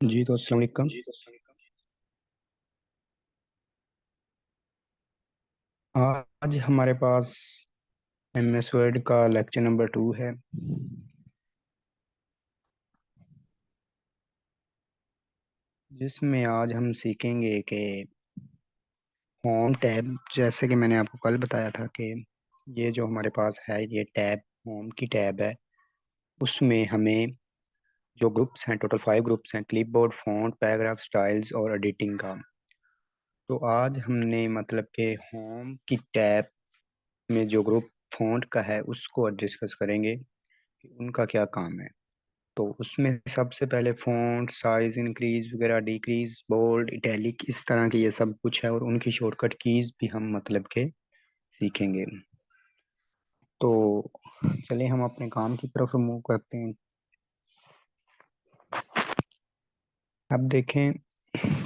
जी तो अस्सलाम वालेकुम। आज हमारे पास MS वर्ड का लेक्चर नंबर 2 है, जिसमें आज हम सीखेंगे कि होम टैब, जैसे कि मैंने आपको कल बताया था कि ये जो हमारे पास है ये टैब होम की टैब है। उसमें हमें जो ग्रुप्स हैं, टोटल 5 ग्रुप्स हैं: क्लिपबोर्ड, फॉन्ट, पैराग्राफ, स्टाइल्स और एडिटिंग का। तो आज हमने मतलब कि होम की टैब में जो ग्रुप फॉन्ट का है उसको डिस्कस करेंगे कि उनका क्या काम है। तो उसमें सबसे पहले फ़ॉन्ट साइज इंक्रीज वगैरह, डिक्रीज, बोल्ड, इटैलिक, इस तरह के ये सब कुछ है और उनकी शॉर्टकट कीज भी हम मतलब के सीखेंगे। तो चलिए हम अपने काम की तरफ मूव करते हैं। अब देखें,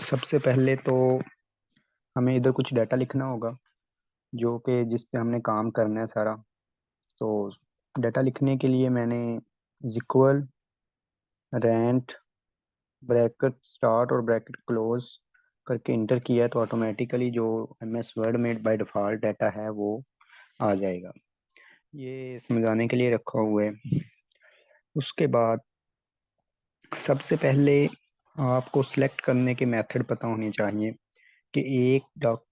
सबसे पहले तो हमें इधर कुछ डाटा लिखना होगा जो कि जिस पे हमने काम करना है सारा। तो डाटा लिखने के लिए मैंने इक्वल, रेंट, ब्रैकेट स्टार्ट और ब्रैकेट क्लोज करके इंटर किया है, तो ऑटोमेटिकली जो MS वर्ड में बाय डिफ़ॉल्ट डाटा है वो आ जाएगा। ये समझाने के लिए रखा हुआ है। उसके बाद सबसे पहले आपको सिलेक्ट करने के मेथड पता होने चाहिए कि एक डॉक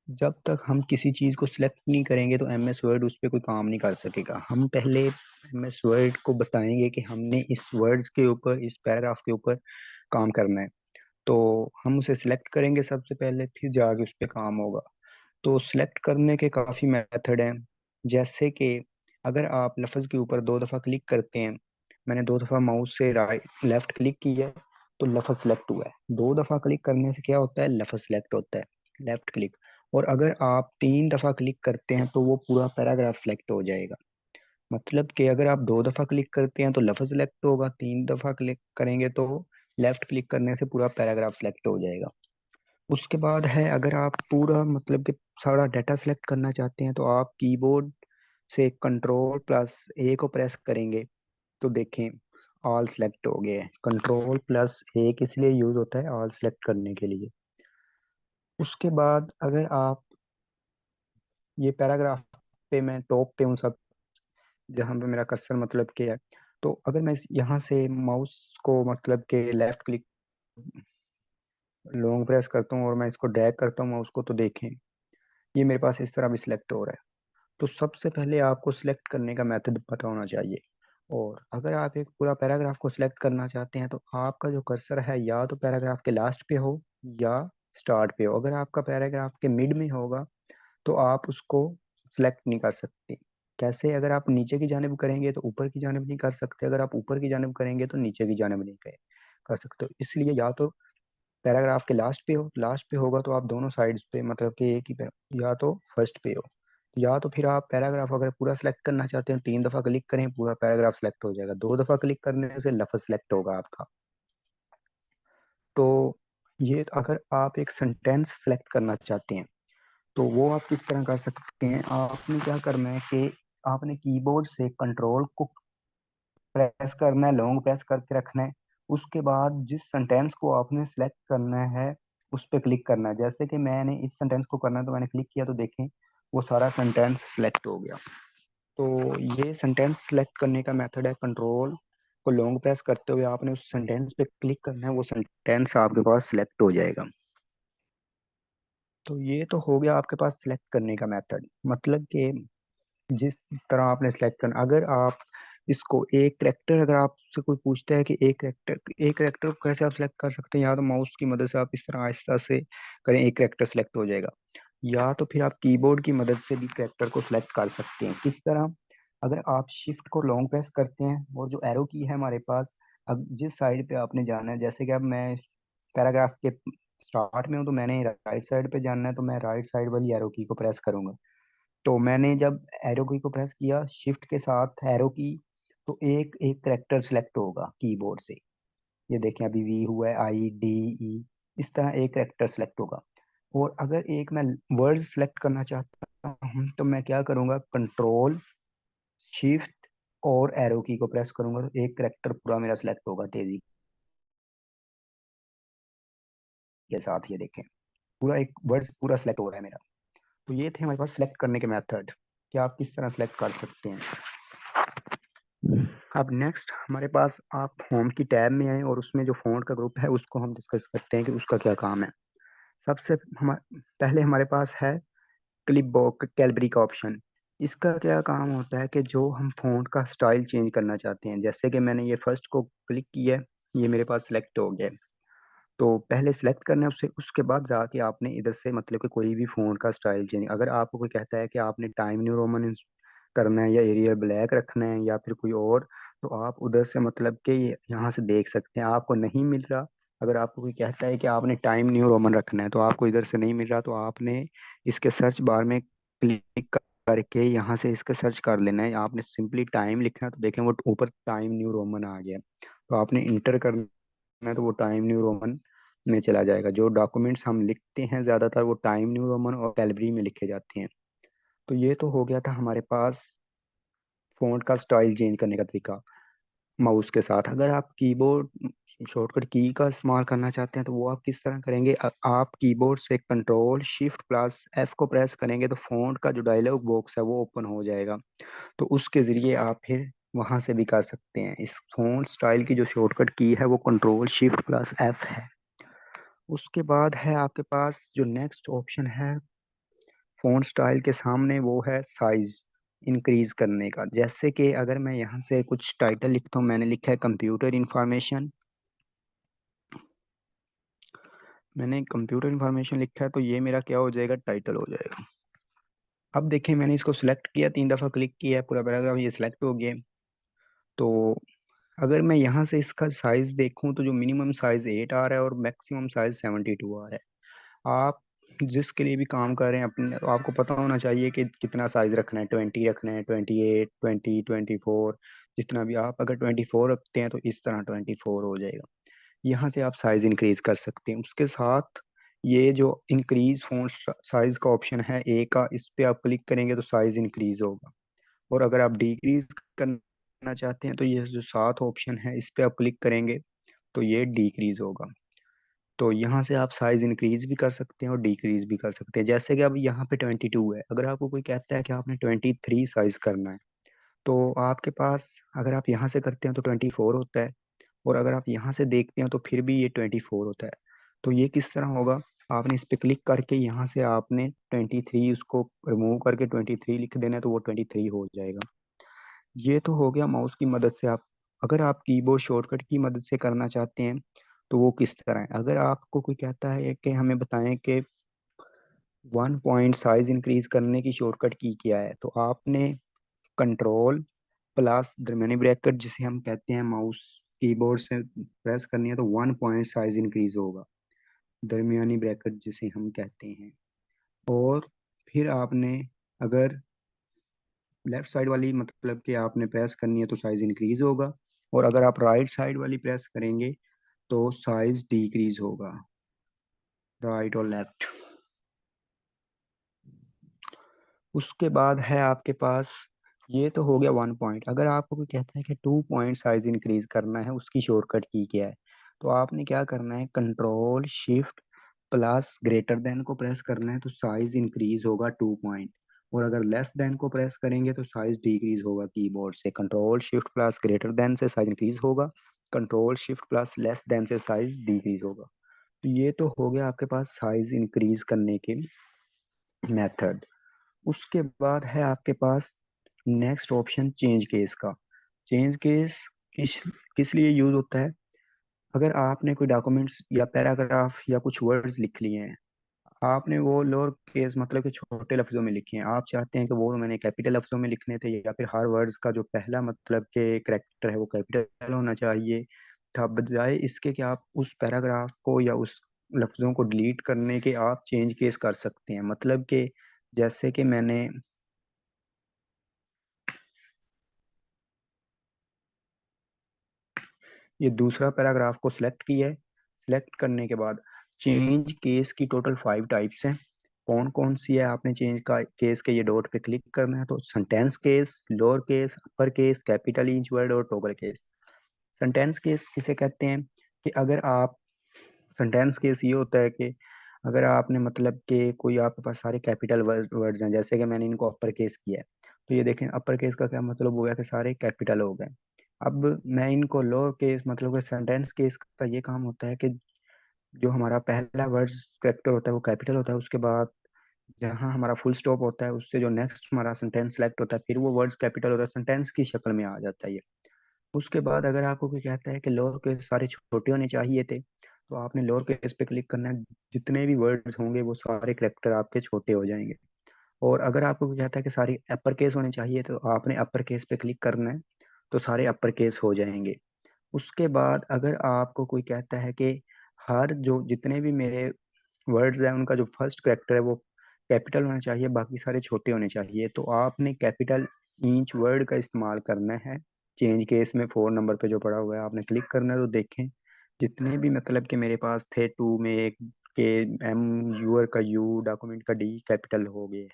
जब तक हम किसी चीज़ को सिलेक्ट नहीं करेंगे तो MS वर्ड उस पर कोई काम नहीं कर सकेगा। हम पहले MS वर्ड को बताएंगे कि हमने इस वर्ड्स के ऊपर, इस पैराग्राफ के ऊपर काम करना है। तो हम उसे सिलेक्ट करेंगे सबसे पहले, फिर जाके उस पर काम होगा। तो सिलेक्ट करने के काफ़ी मेथड हैं, जैसे कि अगर आप लफ्ज़ के ऊपर 2 दफ़ा क्लिक करते हैं, मैंने 2 दफ़ा माउस से राइट लेफ़्ट क्लिक किया तो लफ्ज़ सेलेक्ट हुआ है। 2 दफ़ा क्लिक करने से क्या होता है, लफ्ज़ सेलेक्ट होता है, लेफ़्ट क्लिक। और अगर आप 3 दफ़ा क्लिक करते हैं तो वो पूरा पैराग्राफ सेलेक्ट हो जाएगा। मतलब कि अगर आप 2 दफ़ा क्लिक करते हैं तो लफ्ज़ सेलेक्ट होगा, 3 दफ़ा क्लिक करेंगे तो लेफ़्ट क्लिक करने से पूरा पैराग्राफ सेलेक्ट हो जाएगा। उसके बाद है, अगर आप पूरा मतलब कि सारा डाटा सेलेक्ट करना चाहते हैं तो आप कीबोर्ड से कंट्रोल+A को प्रेस करेंगे तो देखें ऑल सेलेक्ट हो गया है। कंट्रोल+A किस लिए यूज़ होता है, ऑल सेलेक्ट करने के लिए। उसके बाद अगर आप ये पैराग्राफ पे, मैं टॉप पे हूँ सब, जहाँ पे मेरा कर्सर मतलब के है, तो अगर मैं यहाँ से माउस को मतलब के लेफ्ट क्लिक लॉन्ग प्रेस करता हूँ और मैं इसको ड्रैग करता हूँ माउस को, तो देखें ये मेरे पास इस तरह भी सिलेक्ट हो रहा है। तो सबसे पहले आपको सिलेक्ट करने का मेथड पता होना चाहिए। और अगर आप एक पूरा पैराग्राफ को सिलेक्ट करना चाहते हैं तो आपका जो कर्सर है या तो पैराग्राफ के लास्ट पे हो या स्टार्ट पे हो। अगर आपका पैराग्राफ के मिड में होगा तो आप उसको सिलेक्ट नहीं कर सकते। कैसे, अगर आप नीचे की जानिब करेंगे तो ऊपर की जानिब नहीं कर सकते, अगर आप ऊपर की जानिब करेंगे तो नीचे की जानिब नहीं कर सकते। तो इसलिए या तो पैराग्राफ के लास्ट पे हो, लास्ट पे होगा तो आप दोनों साइड्स पे मतलब कि एक ही या तो फर्स्ट पे हो, या तो फिर आप पैराग्राफ अगर पूरा सेलेक्ट करना चाहते हैं 3 दफ़ा क्लिक करें, पूरा पैराग्राफ सेलेक्ट हो जाएगा। 2 दफ़ा क्लिक करने से लफ्ज़ सेलेक्ट होगा आपका। तो ये अगर आप एक सेंटेंस सेलेक्ट करना चाहते हैं तो वो आप किस तरह कर सकते हैं। आपने क्या करना है कि आपने कीबोर्ड से कंट्रोल को प्रेस करना है, लॉन्ग प्रेस करके रखना है। उसके बाद जिस सेंटेंस को आपने सेलेक्ट करना है उस पर क्लिक करना है। जैसे कि मैंने इस सेंटेंस को करना है तो मैंने क्लिक किया तो देखें वो सारा सेंटेंस सेलेक्ट हो गया। तो ये सेंटेंस सेलेक्ट करने का मेथड है। कंट्रोल को लॉन्ग प्रेस करते हुए आपने उस सेंटेंस पे क्लिक करना है, वो सेंटेंस आपके पास सिलेक्ट हो जाएगा। तो ये तो हो गया आपके पास सिलेक्ट करने का मेथड। मतलब कि जिस तरह आपने सेलेक्ट करना, अगर आप इसको एक करेक्टर, अगर आपसे कोई पूछता है कि एक करेक्टर को कैसे आप सेलेक्ट कर सकते हैं, या तो माउस की मदद से आप इस तरह आहिस्ता से करें, एक करेक्टर सेलेक्ट हो जाएगा, या तो फिर आप कीबोर्ड की मदद से भी करेक्टर को सिलेक्ट कर सकते हैं। किस तरह, अगर आप शिफ्ट को लॉन्ग प्रेस करते हैं और जो एरो की है हमारे पास, अब जिस साइड पे आपने जाना है, जैसे कि अब मैं पैराग्राफ के स्टार्ट में हूँ तो मैंने राइट साइड पे जाना है तो मैं राइट साइड वाली एरो की को प्रेस करूंगा। तो मैंने जब एरो की को प्रेस किया शिफ्ट के साथ एरो की, तो एक एक करेक्टर सेलेक्ट होगा कीबोर्ड से। ये देखें अभी वी हुआ है, IDE, इस तरह एक करेक्टर सेलेक्ट होगा। और अगर एक मैं वर्ड सेलेक्ट करना चाहता हूँ तो मैं क्या करूँगा, कंट्रोल शिफ्ट और एरो की को प्रेस करूंगा तो एक करेक्टर पूरा मेरा सेलेक्ट होगा तेजी के साथ, ये देखें पूरा एक वर्ड्स पूरा सेलेक्ट हो रहा है मेरा। तो ये थे हमारे पास सेलेक्ट करने के मेथड कि आप किस तरह सेलेक्ट कर सकते हैं। अब नेक्स्ट हमारे पास आप होम की टैब में आए और उसमें जो फ़ॉन्ट का ग्रुप है उसको हम डिस्कस करते हैं कि उसका क्या काम है। सबसे पहले हमारे पास है क्लिपबोर्ड कैलबरी का ऑप्शन। इसका क्या काम होता है कि जो हम फ़ॉन्ट का स्टाइल चेंज करना चाहते हैं, जैसे कि मैंने ये फर्स्ट को क्लिक किया है, ये मेरे पास सिलेक्ट हो गया है। तो पहले सिलेक्ट करना है उसे, उसके बाद जाके आपने इधर से मतलब कि कोई भी फ़ॉन्ट का स्टाइल चेंज, अगर आपको कोई कहता है कि आपने टाइम न्यू रोमन करना है या एरियल ब्लैक रखना है या फिर कोई और, तो आप उधर से मतलब कि यहाँ से देख सकते हैं। आपको नहीं मिल रहा, अगर आपको कोई कहता है कि आपने टाइम न्यू रोमन रखना है तो आपको इधर से नहीं मिल रहा, तो आपने इसके सर्च बार में क्लिक करके यहाँ से इसके सर्च कर लेना है। आपने सिंपली टाइम लिखना है तो देखें वो ऊपर टाइम न्यू रोमन आ गया। तो आपने इंटर करना है तो वो टाइम न्यू रोमन में चला जाएगा। जो डॉक्यूमेंट्स हम लिखते हैं ज़्यादातर वो टाइम न्यू रोमन और कैलबरी में लिखे जाते हैं। तो ये तो हो गया था हमारे पास फ़ॉन्ट का स्टाइल चेंज करने का तरीका माउस के साथ। अगर आप कीबोर्ड शॉर्टकट की का इस्तेमाल करना चाहते हैं तो वो आप किस तरह करेंगे, आप कीबोर्ड से कंट्रोल शिफ्ट प्लस एफ को प्रेस करेंगे तो फ़ॉन्ट का जो डायलॉग बॉक्स है वो ओपन हो जाएगा। तो उसके ज़रिए आप फिर वहाँ से भी कर सकते हैं। इस फ़ॉन्ट स्टाइल की जो शॉर्टकट की है वो कंट्रोल शिफ्ट प्लस एफ है। उसके बाद है आपके पास जो नेक्स्ट ऑप्शन है फ़ॉन्ट स्टाइल के सामने, वो है साइज़ इंक्रीज करने का। जैसे कि अगर मैं यहाँ से कुछ टाइटल लिखता हूँ, मैंने लिखा है कंप्यूटर इंफॉर्मेशन, मैंने कंप्यूटर इंफॉर्मेशन लिखा है तो ये मेरा क्या हो जाएगा, टाइटल हो जाएगा। अब देखें मैंने इसको सिलेक्ट किया, 3 दफ़ा क्लिक किया, पूरा पैराग्राफ ये सिलेक्ट हो गया। तो अगर मैं यहाँ से इसका साइज़ देखूँ तो जो मिनिमम साइज़ 8 आ रहा है और मैक्सिमम साइज़ 72 आ रहा है। आप जिसके लिए भी काम कर रहे हैं अपने, तो आपको पता होना चाहिए कि कितना साइज रखना है, 20 रखना है, 28, 20, 24, जितना भी। आप अगर 24 रखते हैं तो इस तरह 24 हो जाएगा। यहाँ से आप साइज इंक्रीज कर सकते हैं। उसके साथ ये जो इंक्रीज फ़ॉन्ट साइज का ऑप्शन है ए का, इस पे आप क्लिक करेंगे तो साइज इंक्रीज होगा। और अगर आप डिक्रीज करना चाहते हैं तो ये जो साथ ऑप्शन है इस पे आप क्लिक करेंगे तो ये डिक्रीज होगा। तो यहाँ से आप साइज इंक्रीज भी कर सकते हैं और डिक्रीज भी कर सकते हैं। जैसे कि अब यहाँ पे 22 है, अगर आपको कोई कहता है कि आपने 23 साइज करना है तो आपके पास, अगर आप यहाँ से करते हैं तो 24 होता है, और अगर आप यहाँ से देखते हैं तो फिर भी ये 24 होता है। तो ये किस तरह होगा, आपने इस पे क्लिक करके यहाँ से आपने 23 उसको रिमूव करके 23 लिख देना है तो वो 23 हो जाएगा। ये तो हो गया माउस की मदद से। आप अगर आप कीबोर्ड शॉर्टकट की मदद से करना चाहते हैं तो वो किस तरह है। अगर आपको कोई कहता है कि हमें बताएं कि 1 पॉइंट साइज इंक्रीज करने की शॉर्टकट की क्या है, तो आपने कंट्रोल प्लस दरमियानी ब्रैकेट जिसे हम कहते हैं माउस कीबोर्ड से प्रेस करनी है तो 1 पॉइंट साइज इंक्रीज होगा, दरमियानी ब्रैकेट जिसे हम कहते हैं। और फिर आपने अगर लेफ्ट साइड वाली मतलब कि आपने प्रेस करनी है तो साइज इंक्रीज होगा, और अगर आप राइट साइड वाली प्रेस करेंगे तो साइज डिक्रीज होगा, राइट और लेफ्ट। उसके बाद है आपके पास, ये तो हो गया 1 पॉइंट। अगर आपको कोई कहता है कि 2 पॉइंट साइज इंक्रीज करना है, उसकी शॉर्टकट की क्या है, तो आपने क्या करना है, control shift plus greater than को प्रेस करना है तो साइज इंक्रीज होगा 2 पॉइंट। और अगर लेस देन को प्रेस करेंगे तो साइज डिक्रीज होगा। कीबोर्ड से control shift plus greater than से साइज इंक्रीज होगा, control shift plus less than से साइज डिक्रीज होगा। तो ये तो हो गया आपके पास साइज इंक्रीज करने के मेथड। उसके बाद है आपके पास नेक्स्ट ऑप्शन चेंज केस का। चेंज केस किस किस लिए यूज होता है, अगर आपने कोई डॉक्यूमेंट्स या पैराग्राफ या कुछ वर्ड्स लिख लिए हैं, आपने वो लोअर केस मतलब कि छोटे लफ्जों में लिखे हैं, आप चाहते हैं कि वो मैंने कैपिटल लफ्जों में लिखने थे, या फिर हर वर्ड्स का जो पहला मतलब के करेक्टर है वो कैपिटल होना चाहिए था, बजाय इसके कि आप उस पैराग्राफ को या उस लफ्जों को डिलीट करने के आप चेंज केस कर सकते हैं। मतलब कि जैसे कि मैंने ये दूसरा पैराग्राफ को सिलेक्ट किया है, सिलेक्ट करने के बाद चेंज केस की टोटल 5 टाइप्स हैं। कौन कौन सी है, आपने चेंज का केस के ये डॉट पे क्लिक करना है तो sentence case, lower case, upper case, capital inch word और टॉगल केस। सेंटेंस केस किसे कहते हैं कि अगर आप सेंटेंस केस ये होता है कि अगर आपने मतलब कि कोई आपके पास सारे कैपिटल वर्ड्स हैं, जैसे कि मैंने इनको अपर केस किया है, तो ये देखें अपर केस का क्या मतलब हो गया कि सारे कैपिटल हो गए। अब मैं इनको लोअर केस मतलब कि सेंटेंस केस का ये काम होता है कि जो हमारा पहला वर्ड्स कैरेक्टर होता है वो कैपिटल होता है, उसके बाद जहाँ हमारा फुल स्टॉप होता है उससे जो नेक्स्ट हमारा सेंटेंस सेलेक्ट होता है फिर वो वर्ड्स कैपिटल होता है, सेंटेंस की शक्ल में आ जाता है ये। उसके बाद अगर आपको कोई कहता है कि लोअर केस सारे छोटे होने चाहिए थे, तो आपने लोअर केस पे क्लिक करना है, जितने भी वर्ड्स होंगे वो सारे कैरेक्टर आपके छोटे हो जाएंगे। और अगर आपको कोई कहता है कि सारे अपर केस होने चाहिए, तो आपने अपर केस पे क्लिक करना है, तो सारे अपर केस हो जाएंगे। उसके बाद अगर आपको कोई कहता है कि हर जो जितने भी मेरे वर्ड्स हैं उनका जो फर्स्ट कैरेक्टर है वो कैपिटल होना चाहिए, बाकी सारे छोटे होने चाहिए, तो आपने कैपिटल ईच वर्ड का इस्तेमाल करना है। चेंज केस में 4 नंबर पे जो पड़ा हुआ है आपने क्लिक करना है, तो देखें जितने भी मतलब कि मेरे पास थे, टू में एक के, एम, यूर का यू, डॉक्यूमेंट का डी कैपिटल हो गए हैं।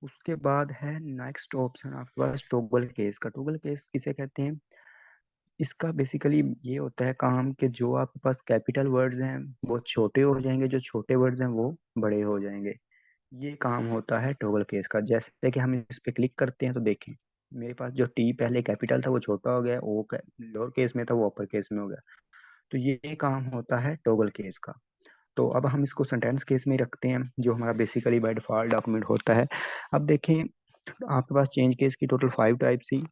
उसके बाद है नेक्स्ट ऑप्शन आपके पास टोगल केस का। टोगल केस किसे कहते हैं? इसका बेसिकली ये होता है काम कि जो आपके पास कैपिटल वर्ड्स हैं वो छोटे हो जाएंगे, जो छोटे वर्ड्स हैं वो बड़े हो जाएंगे। ये काम होता है टॉगल केस का। जैसे कि हम इस पे क्लिक करते हैं तो देखें मेरे पास जो टी पहले कैपिटल था वो छोटा हो गया, ओ लोअर केस में था वो अपर केस में हो गया। तो ये काम होता है टॉगल केस का। तो अब हम इसको सेंटेंस केस में ही रखते हैं, जो हमारा बेसिकली बाय डिफॉल्ट डॉक्यूमेंट होता है। अब देखें आपके पास चेंज केस की टोटल 5 टाइप्स थी: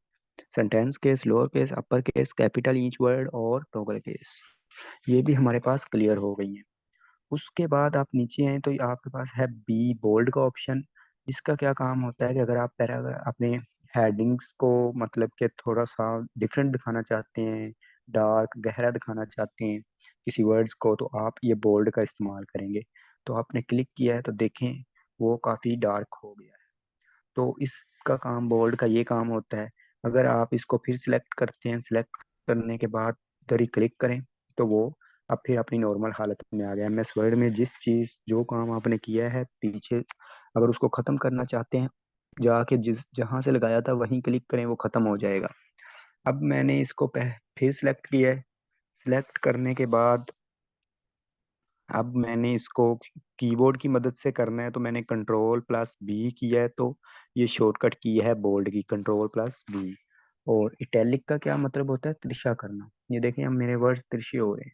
sentence case, lower case, upper case, capital each word और टॉगल केस। ये भी हमारे पास क्लियर हो गई है। उसके बाद आप नीचे आए तो आपके पास है बी बोल्ड का ऑप्शन। इसका क्या काम होता है कि अगर आप पैराग्राफ अपने हेडिंग्स को मतलब कि थोड़ा सा डिफरेंट दिखाना चाहते हैं, डार्क गहरा दिखाना चाहते हैं किसी वर्ड्स को, तो आप ये बोल्ड का इस्तेमाल करेंगे। तो आपने क्लिक किया है तो देखें वो काफ़ी डार्क हो गया है। तो इसका काम बोल्ड का ये काम होता है। अगर आप इसको फिर सिलेक्ट करते हैं, सिलेक्ट करने के बाद इधर ही क्लिक करें, तो वो अब फिर अपनी नॉर्मल हालत में आ गया। एम एस वर्ड में जिस चीज़ जो काम आपने किया है पीछे, अगर उसको ख़त्म करना चाहते हैं, जाके जिस जहाँ से लगाया था वहीं क्लिक करें, वो ख़त्म हो जाएगा। अब मैंने इसको फिर सिलेक्ट किया है। सिलेक्ट करने के बाद अब मैंने इसको कीबोर्ड की मदद से करना है, तो मैंने कंट्रोल+B किया है, तो ये शॉर्टकट की है बोल्ड की, कंट्रोल+B। और इटैलिक का क्या मतलब होता है? तिरछा करना। ये देखें अब मेरे वर्ड्स तिरछे हो गए,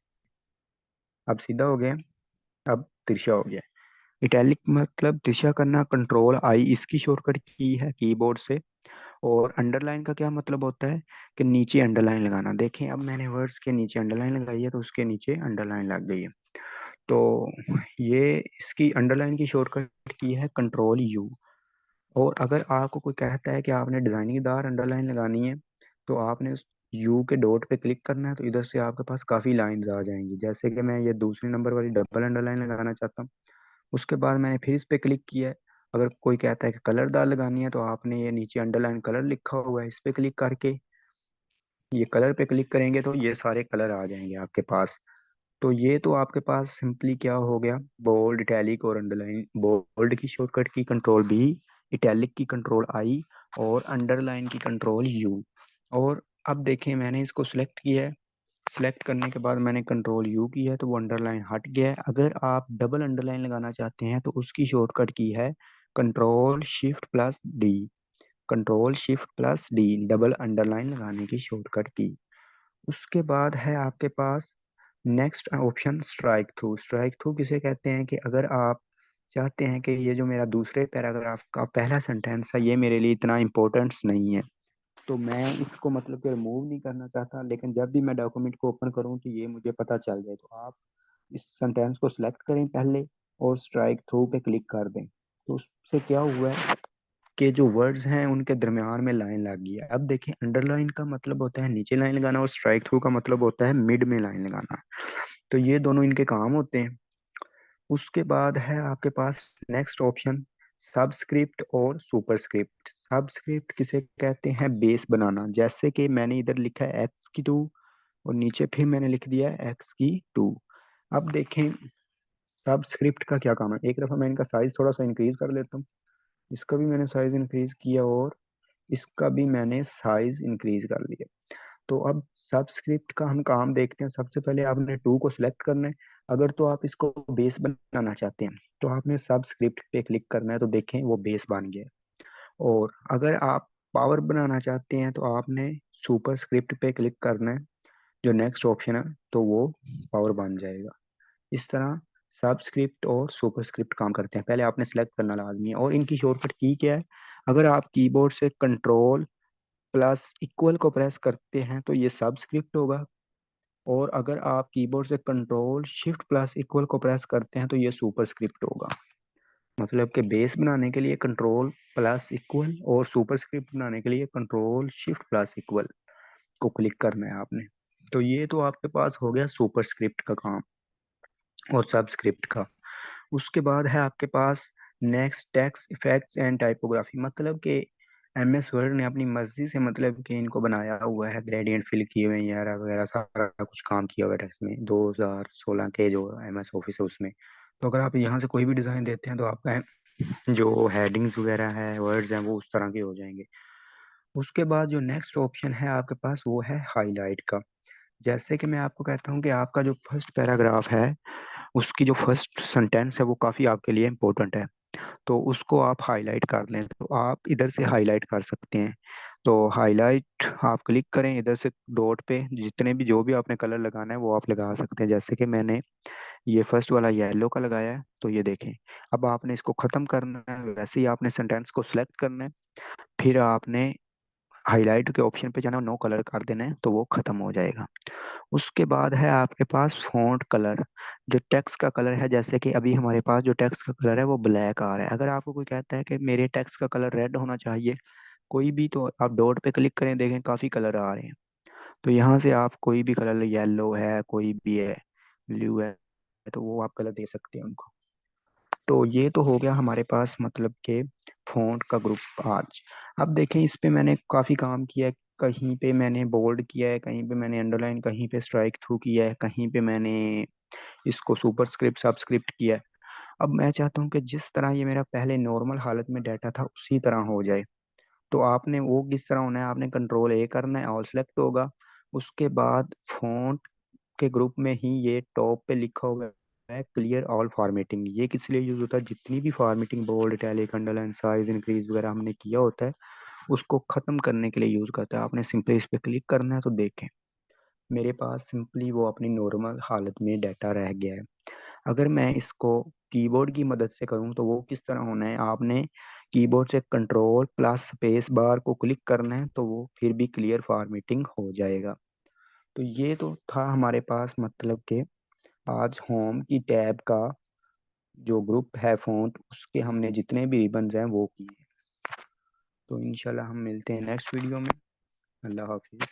अब सीधा हो गया, अब तिरछा हो गया। इटैलिक मतलब तिरछा करना, कंट्रोल+I इसकी शॉर्टकट की है कीबोर्ड से। और अंडरलाइन का क्या मतलब होता है कि नीचे अंडरलाइन लगाना। देखें अब मैंने वर्ड्स के नीचे अंडरलाइन लगाई है, तो उसके नीचे अंडरलाइन लग गई है। तो ये इसकी अंडरलाइन की शॉर्टकट की है कंट्रोल+U। और अगर आपको कोई कहता है कि आपने डिजाइनिंगदार अंडरलाइन लगानी है, तो आपने उस यू के डॉट पे क्लिक करना है, तो इधर से आपके पास काफ़ी लाइंस आ जाएंगी। जैसे कि मैं ये दूसरे नंबर वाली डबल अंडरलाइन लगाना चाहता हूँ, उसके बाद मैंने फिर इस पे क्लिक किया है। अगर कोई कहता है कि कलरदार लगानी है, तो आपने ये नीचे अंडरलाइन कलर लिखा हुआ है, इस पे क्लिक करके ये कलर पे क्लिक करेंगे तो ये सारे कलर आ जाएंगे आपके पास। तो ये तो आपके पास सिंपली क्या हो गया, बोल्ड, इटैलिक और अंडरलाइन। बोल्ड की शॉर्टकट की कंट्रोल+B, इटैलिक की कंट्रोल+I और अंडरलाइन की कंट्रोल+U। और अब देखें मैंने इसको सिलेक्ट किया है, सिलेक्ट करने के बाद मैंने कंट्रोल+U किया है, तो वो अंडरलाइन हट गया है। अगर आप डबल अंडरलाइन लगाना चाहते हैं तो उसकी शॉर्टकट की है कंट्रोल+Shift+D। कंट्रोल+Shift+D डबल अंडरलाइन लगाने की शॉर्टकट की। उसके बाद है आपके पास next option strike through. Strike through किसे कहते हैं कि अगर आप चाहते हैं कि ये जो मेरा दूसरे पैराग्राफ का पहला सेंटेंस है ये मेरे लिए इतना इम्पोर्टेंस नहीं है, तो मैं इसको मतलब कि रिमूव नहीं करना चाहता, लेकिन जब भी मैं डॉक्यूमेंट को ओपन करूं तो ये मुझे पता चल जाए, तो आप इस सेंटेंस को सिलेक्ट करें पहले और स्ट्राइक थ्रू पे क्लिक कर दें। तो उससे क्या हुआ है कि जो वर्ड्स हैं उनके दरमियान में लाइन लग गई है। अब देखिए अंडरलाइन का मतलब होता है नीचे लाइन लगाना, और स्ट्राइक थ्रू का मतलब होता है मिड में लाइन लगाना। तो ये दोनों इनके काम होते हैं। उसके बाद है आपके पास नेक्स्ट ऑप्शन सबस्क्रिप्ट और सुपरस्क्रिप्ट। सबस्क्रिप्ट किसे कहते हैं? बेस बनाना। जैसे कि मैंने इधर लिखा है x की 2 और नीचे फिर मैंने लिख दिया है x की 2। अब देखें सबस्क्रिप्ट का क्या काम है। एक दफ़ा मैं इनका साइज थोड़ा सा इंक्रीज कर लेता हूँ, इसका भी मैंने साइज इंक्रीज किया और इसका भी मैंने साइज इंक्रीज कर लिया। तो अब सबस्क्रिप्ट का हम काम देखते हैं। सबसे पहले आपने टू को सिलेक्ट करना है। अगर तो आप इसको बेस बनाना चाहते हैं तो आपने सबस्क्रिप्ट पे क्लिक करना है, तो देखें वो बेस बन गया। और अगर आप पावर बनाना चाहते हैं तो आपने सुपर स्क्रिप्ट पे क्लिक करना है, जो नेक्स्ट ऑप्शन है, तो वो पावर बन जाएगा। इस तरह सबस्क्रिप्ट और सुपरस्क्रिप्ट काम करते हैं। पहले आपने सेलेक्ट करना लाजमी है। और इनकी शॉर्टकट की क्या है, अगर आप कीबोर्ड से कंट्रोल प्लस इक्वल को प्रेस करते हैं तो ये सबस्क्रिप्ट होगा। और अगर आप कीबोर्ड से कंट्रोल शिफ्ट प्लस इक्वल को प्रेस करते हैं तो ये सुपरस्क्रिप्ट होगा। मतलब कि बेस बनाने के लिए कंट्रोल प्लस इक्वल और सुपरस्क्रिप्ट बनाने के लिए कंट्रोल शिफ्ट प्लस इक्वल को क्लिक करना है आपने। तो ये तो आपके पास हो गया सुपरस्क्रिप्ट का काम और सबस्क्रिप्ट का। उसके बाद है आपके पास next text effects and typography. मतलब कि एमएस वर्ड ने अपनी मर्जी से मतलब कि इनको बनाया हुआ है, ग्रेडियंट फिल किए हुए हैं यार वगैरह, सारा कुछ काम किया हुआ है टेक्स्ट में। 2016 के जो एमएस ऑफिस है उसमें। तो अगर आप यहाँ से कोई भी डिज़ाइन देते हैं तो आपका जो हेडिंग्स वगैरह है, वर्ड्स हैं, वो उस तरह के हो जाएंगे। उसके बाद जो नेक्स्ट ऑप्शन है आपके पास वो है हाईलाइट का। जैसे कि मैं आपको कहता हूँ कि आपका जो फर्स्ट पैराग्राफ है उसकी जो फर्स्ट सेंटेंस है वो काफ़ी आपके लिए इम्पोर्टेंट है, तो उसको आप हाईलाइट कर लें तो आप इधर से हाईलाइट कर सकते हैं। तो हाईलाइट आप क्लिक करें इधर से डॉट पे, जितने भी जो भी आपने कलर लगाना है वो आप लगा सकते हैं। जैसे कि मैंने ये फर्स्ट वाला येलो का लगाया है, तो ये देखें। अब आपने इसको ख़त्म करना है, वैसे ही आपने सेंटेंस को सिलेक्ट करना है, फिर आपने हाईलाइट के ऑप्शन पे जाना, नो कलर कर देना है, तो वो खत्म हो जाएगा। उसके बाद है आपके पास फॉन्ट कलर, जो टेक्स्ट का कलर है। जैसे कि अभी हमारे पास जो टेक्स्ट का कलर है वो ब्लैक आ रहा है। अगर आपको कोई कहता है कि मेरे टेक्स्ट का कलर रेड होना चाहिए कोई भी, तो आप डॉट पे क्लिक करें, देखें काफ़ी कलर आ रहे हैं। तो यहाँ से आप कोई भी कलर, येलो है, कोई भी है, ब्लू है, तो वो आप कलर दे सकते हैं उनको। तो ये तो हो गया हमारे पास मतलब के फ़ॉन्ट का ग्रुप आज। अब देखें इस पे मैंने काफ़ी काम किया है। कहीं पे मैंने बोल्ड किया है, कहीं पे मैंने अंडरलाइन, कहीं पे स्ट्राइक थ्रू किया है, कहीं पे मैंने इसको सुपरस्क्रिप्ट सबस्क्रिप्ट किया है। अब मैं चाहता हूँ कि जिस तरह ये मेरा पहले नॉर्मल हालत में डाटा था उसी तरह हो जाए। तो आपने वो किस तरह होना है, आपने कंट्रोल ए करना है, ऑल सेलेक्ट होगा। उसके बाद फ़ॉन्ट के ग्रुप में ही ये टॉप पे लिखा हुआ है क्लियर ऑल फॉर्मेटिंग। ये किस लिए यूज होता है, जितनी भी formatting bold italic underline size increase वगैरह हमने किया होता है उसको खत्म करने के लिए यूज करता है। आपने सिंपली इस पे क्लिक करना है, तो देखें मेरे पास सिंपली वो अपनी नॉर्मल हालत में डाटा रह गया है। अगर मैं इसको कीबोर्ड की मदद से करूं तो वो किस तरह होना है, आपने कीबोर्ड से कंट्रोल प्लस स्पेस बार को क्लिक करना है, तो वो फिर भी क्लियर फॉर्मेटिंग हो जाएगा। तो ये तो था हमारे पास मतलब के आज होम की टैब का जो ग्रुप है फ़ॉन्ट, उसके हमने जितने भी रिबन्स हैं वो किए। तो इंशाल्लाह हम मिलते हैं नेक्स्ट वीडियो में। अल्लाह हाफिज़।